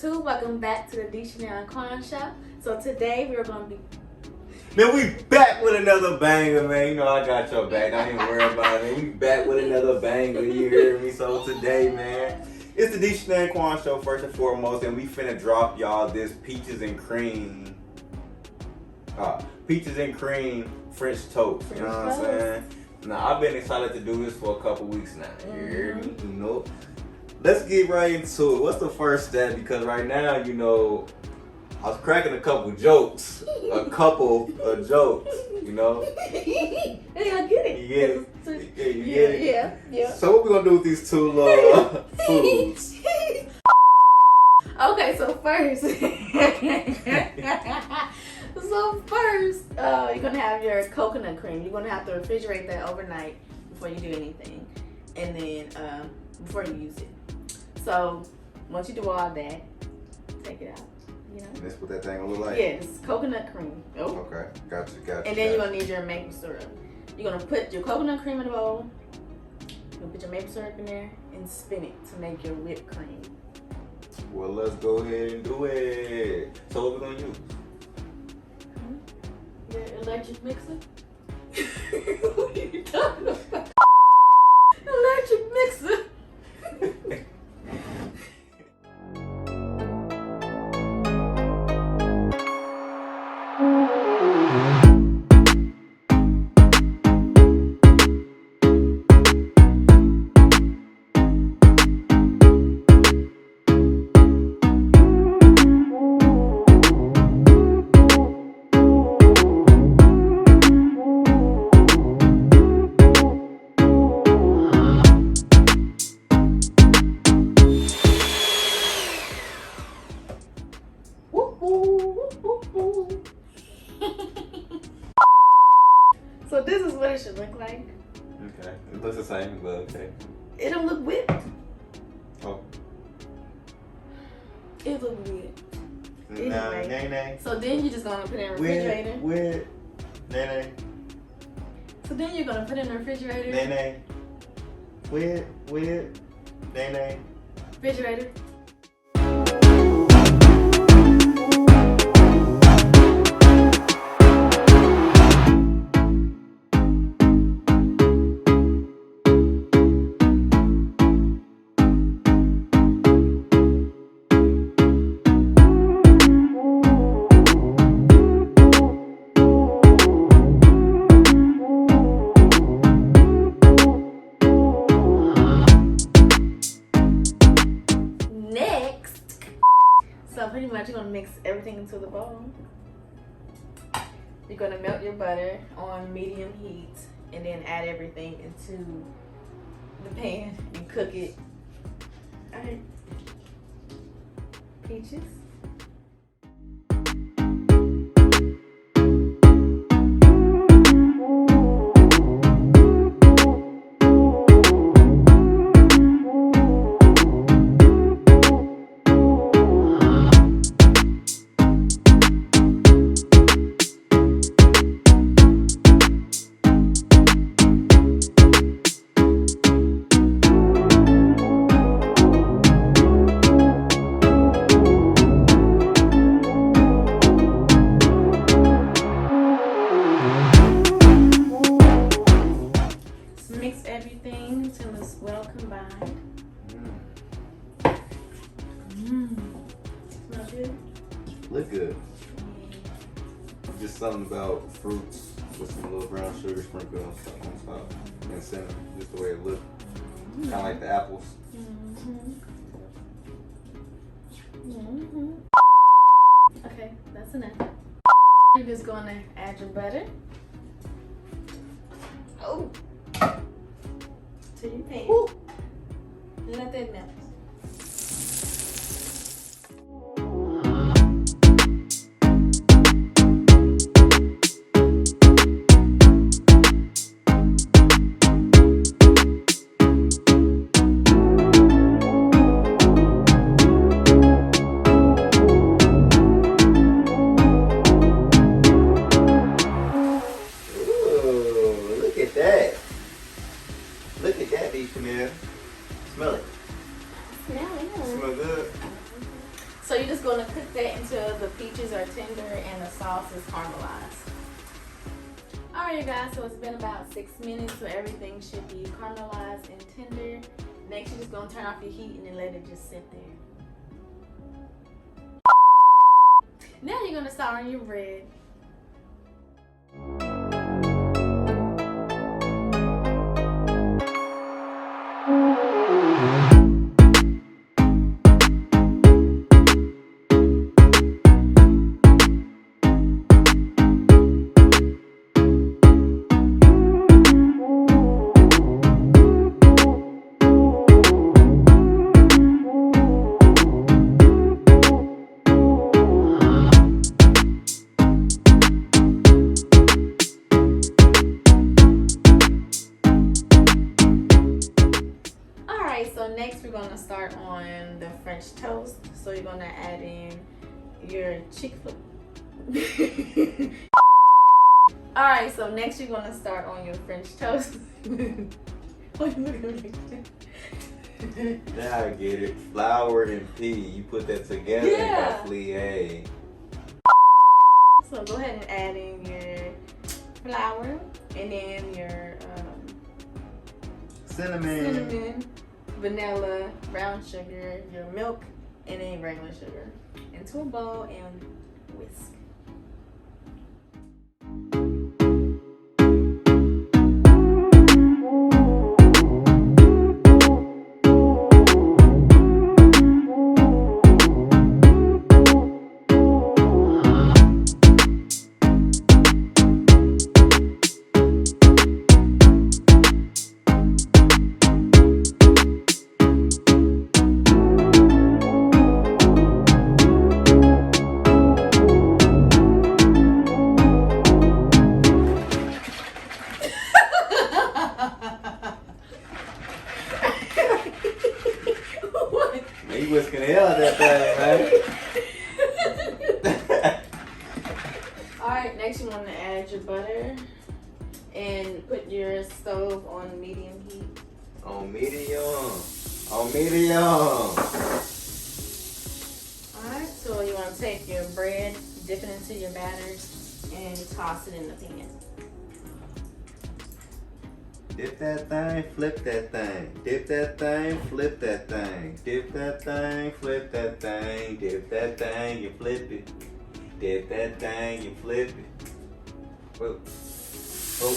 YouTube. Welcome back to the D.Chanel show. So today we're going to be... Man, we back with another banger, man. You know I got your back. I ain't worried about it. We back with another banger. You hear me? So today, man, it's the D.Chanel show first and foremost, and we finna drop y'all this peaches and cream French toast. You know what I'm saying? Now I've been excited to do this for a couple weeks now. You hear me? You know. Let's get right into it. What's the first step? Because right now, you know, I was cracking a couple jokes. You know? Hey, I get it. You get it? Yeah, you get it? Yeah. So what we gonna do with these two little foods? Okay, so first, you're gonna have your coconut cream. You're gonna have to refrigerate that overnight before you do anything, and then before you use it. So once you do all that, take it out. You know. And that's what that thing gonna look like? Yes, coconut cream. Oh. Okay, got you. And then you're gonna need your maple syrup. You're gonna put your coconut cream in a bowl. You're gonna put your maple syrup in there and spin it to make your whipped cream. Well, let's go ahead and do it. So what we gonna use? Your electric mixer? What are you talking about? Electric mixer? So this is what it should look like. Okay, it looks the same, but okay. It don't look whipped. Oh. It look weird. Anyway. Nay. So then you're just gonna put it in the refrigerator. Weird. Nay. So then you're gonna put it in the refrigerator. Nay. Weird. Nay. Refrigerator. So pretty much you're gonna mix everything into the bowl. You're gonna melt your butter on medium heat and then add everything into the pan and cook it. Alright. Peaches. Mix everything until it's well combined. Smell good? Look good. Just something about fruits with some little brown sugar sprinkled on top and cinnamon. Just the way it looks. Kind of like the apples. Okay, that's enough. You're just going to add your butter. Oh. To your pan. Ooh. Let that melt. Ooh, look at that. Look at that, D.Chanel. sauce is caramelized. Alright, you guys, so it's been about 6 minutes, so everything should be caramelized and tender. Next, you're just gonna turn off your heat and then let it just sit there. Now you're gonna start on your bread. So next we're gonna start on the French toast. So you're gonna add in your Chickpea. Alright, so next you're gonna start on your French toast. Now I get it. Flour and pea. You put that together and got plie. So go ahead and add in your flour and then your cinnamon, vanilla, brown sugar, your milk, and then regular sugar into a bowl and whisk. You whisking the hell out of that thing, man. Alright, next you want to add your butter and put your stove on medium heat. On medium. On medium. Alright, so you want to take your bread, dip it into your batter, and toss it in the pan. Dip that thing, flip that thing. Dip that thing, flip that thing. Dip that thing, flip that thing. Dip that thing, you flip it. Dip that thing, you flip it. Whoa. Oh.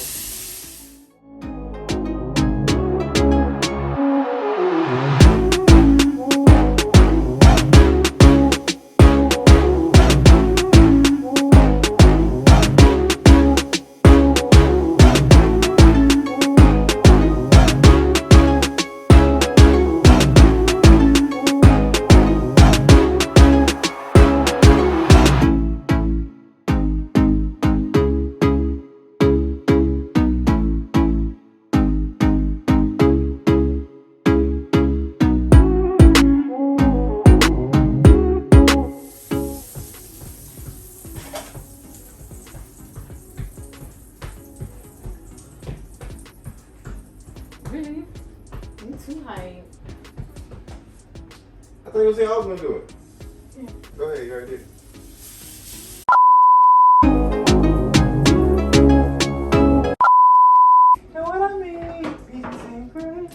Really? You too hype. I thought you were saying I was gonna do it. Yeah. Go ahead, you already did. Know what I mean? Peaches and cream.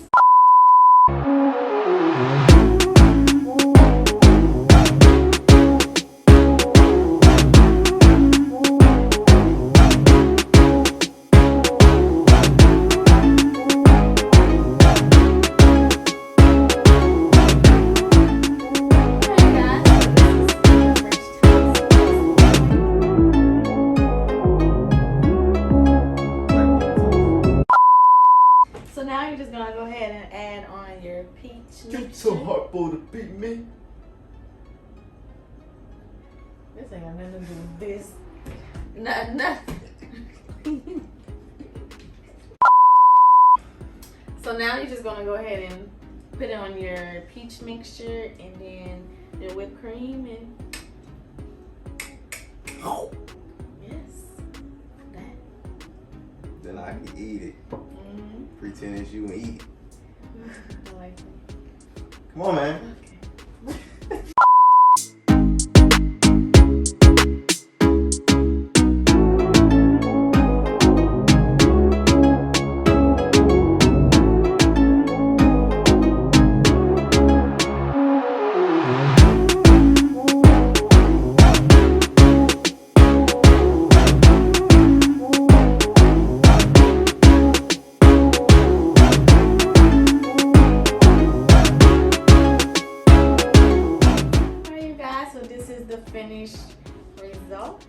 So now you're just gonna go ahead and add on your peach You mixture. so hard for to beat me. This ain't got nothing to do with this. Nothing. So now you're just gonna go ahead and put it on your peach mixture and then your whipped cream and yes, that. Then I can eat it. Mm-hmm. Pretend it's you and eat it. I like it. Come on, man. Okay.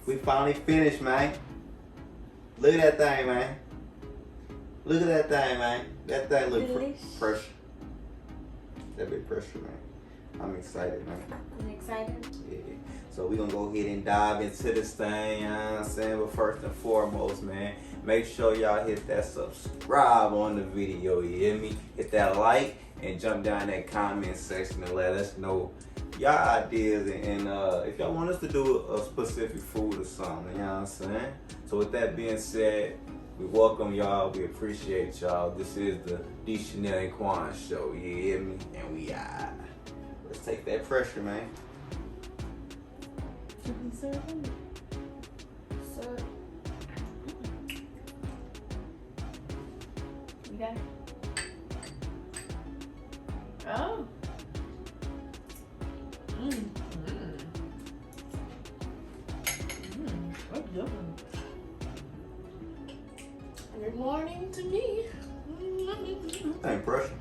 We finally finished, man. Look at that thing, man. Look at that thing, man. That thing look pressure. That big pressure, man. I'm excited, man. You excited? Yeah. So we're gonna go ahead and dive into this thing, you know what I'm saying? But first and foremost, man, make sure y'all hit that subscribe on the video, you hear me? Hit that like and jump down in that comment section and let us know y'all ideas and if y'all want us to do a specific food or something, you know what I'm saying? So with that being said, we welcome y'all, we appreciate y'all. This is the D.Chanel and Quan show, you hear me? And we let's take that pressure, man. Sir. You got it? Oh. What's different? Good morning to me. Ain't pressure.